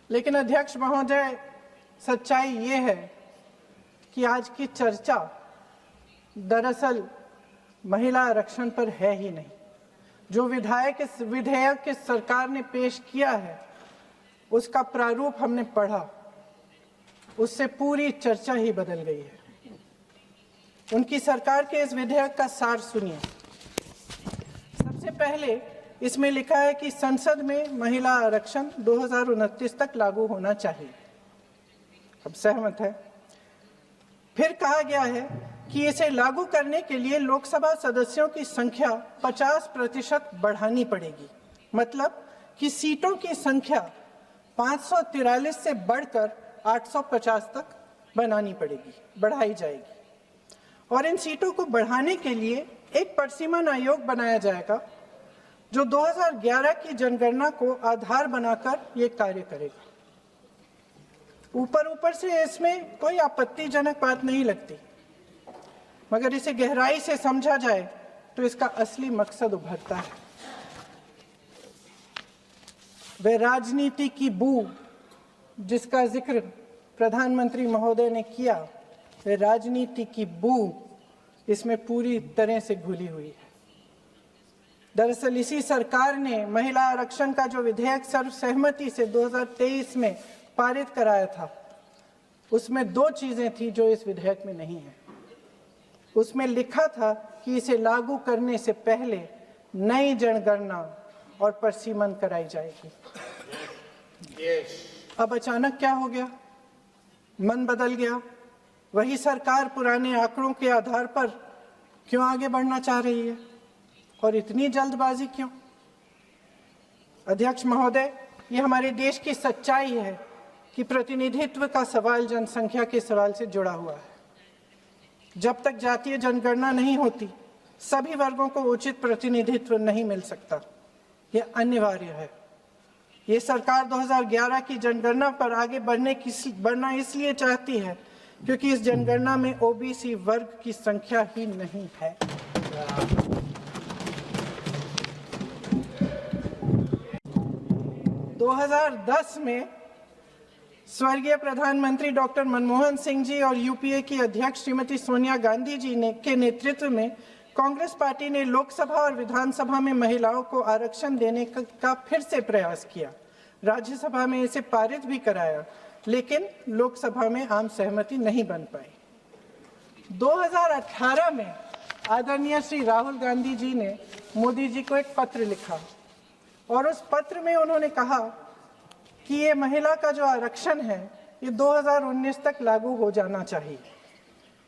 लेकिन अध्यक्ष महोदय, सच्चाई ये है कि आज की चर्चा दरअसल महिला आरक्षण पर है ही नहीं। जो विधेयक के सरकार ने पेश किया है, उसका प्रारूप हमने पढ़ा, उससे पूरी चर्चा ही बदल गई है। उनकी सरकार के इस विधेयक का सार सुनिए। सबसे पहले इसमें लिखा है कि संसद में महिला आरक्षण 2029 तक लागू होना चाहिए। अब सहमत है। फिर कहा गया है कि इसे लागू करने के लिए लोकसभा सदस्यों की संख्या 50% बढ़ानी पड़ेगी। मतलब कि सीटों की संख्या 543 से बढ़कर 850 तक बढ़ाई जाएगी। और इन सीटों को बढ़ाने के लिए एक परिसीमन आयोग बनाया जाएगा जो 2011 की जनगणना को आधार बनाकर ये कार्य करेगा। ऊपर से इसमें कोई आपत्तिजनक बात नहीं लगती, मगर इसे गहराई से समझा जाए तो इसका असली मकसद उभरता है। वह राजनीति की बू जिसका जिक्र प्रधानमंत्री महोदय ने किया, वह राजनीति की बू इसमें पूरी तरह से घुली हुई है। दरअसल इसी सरकार ने महिला आरक्षण का जो विधेयक सर्वसहमति से 2023 में पारित कराया था, उसमें दो चीजें थी जो इस विधेयक में नहीं है। उसमें लिखा था कि इसे लागू करने से पहले नई जनगणना और परिसीमन कराई जाएगी। अब अचानक क्या हो गया? मन बदल गया। वही सरकार पुराने आंकड़ों के आधार पर क्यों आगे बढ़ना चाह रही है और इतनी जल्दबाजी क्यों? अध्यक्ष महोदय, ये हमारे देश की सच्चाई है कि प्रतिनिधित्व का सवाल जनसंख्या के सवाल से जुड़ा हुआ है। जब तक जातीय जनगणना नहीं होती, सभी वर्गों को उचित प्रतिनिधित्व नहीं मिल सकता। यह अनिवार्य है। ये सरकार 2011 की जनगणना पर आगे बढ़ना इसलिए चाहती है क्योंकि इस जनगणना में ओबीसी वर्ग की संख्या ही नहीं है। – 2010 में स्वर्गीय प्रधानमंत्री डॉक्टर मनमोहन सिंह जी और यूपीए की अध्यक्ष श्रीमती सोनिया गांधी जी के नेतृत्व में कांग्रेस पार्टी ने लोकसभा और विधानसभा में महिलाओं को आरक्षण देने का फिर से प्रयास किया। राज्यसभा में इसे पारित भी कराया, लेकिन लोकसभा में आम सहमति नहीं बन पाई। 2018 में आदरणीय श्री राहुल गांधी जी ने मोदी जी को एक पत्र लिखा और उस पत्र में उन्होंने कहा कि ये महिला का जो आरक्षण है, ये 2019 तक लागू हो जाना चाहिए।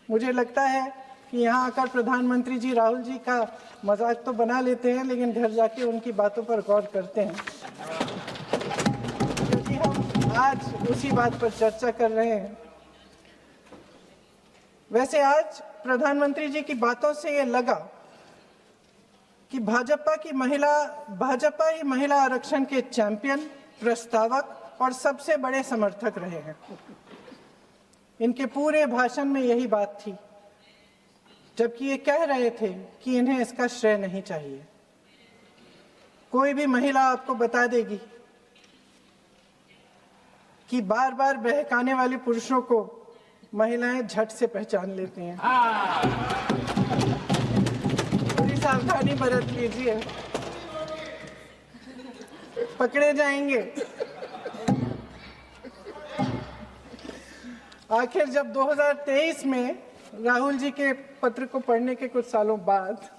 मुझे लगता है कि यहाँ आकर प्रधानमंत्री जी राहुल जी का मजाक तो बना लेते हैं, लेकिन घर जाके उनकी बातों पर गौर करते हैं, क्योंकि हम आज उसी बात पर चर्चा कर रहे हैं। वैसे आज प्रधानमंत्री जी की बातों से ये लगा कि भाजपा ही महिला आरक्षण के चैंपियन, प्रस्तावक और सबसे बड़े समर्थक रहे हैं। इनके पूरे भाषण में यही बात थी, जबकि ये कह रहे थे कि इन्हें इसका श्रेय नहीं चाहिए। कोई भी महिला आपको बता देगी कि बार बार बहकाने वाले पुरुषों को महिलाएं झट से पहचान लेती हैं। थोड़ी सावधानी बरत लीजिए, पकड़े जाएंगे। आखिर जब 2023 में राहुल जी के पत्र को पढ़ने के कुछ सालों बाद,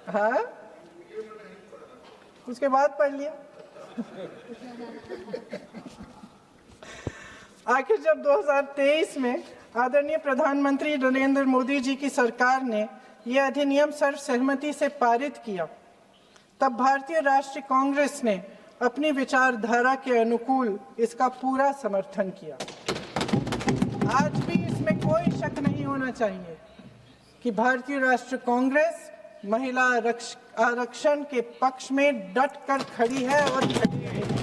हाँ, उसके बाद पढ़ लिया। आखिर जब 2023 में आदरणीय प्रधानमंत्री नरेंद्र मोदी जी की सरकार ने यह अधिनियम सर्वसहमति से पारित किया, तब भारतीय राष्ट्रीय कांग्रेस ने अपनी विचारधारा के अनुकूल इसका पूरा समर्थन किया। आज भी इसमें कोई शक नहीं होना चाहिए कि भारतीय राष्ट्रीय कांग्रेस महिला आरक्षण के पक्ष में डट कर खड़ी है और खड़ी रहेगी।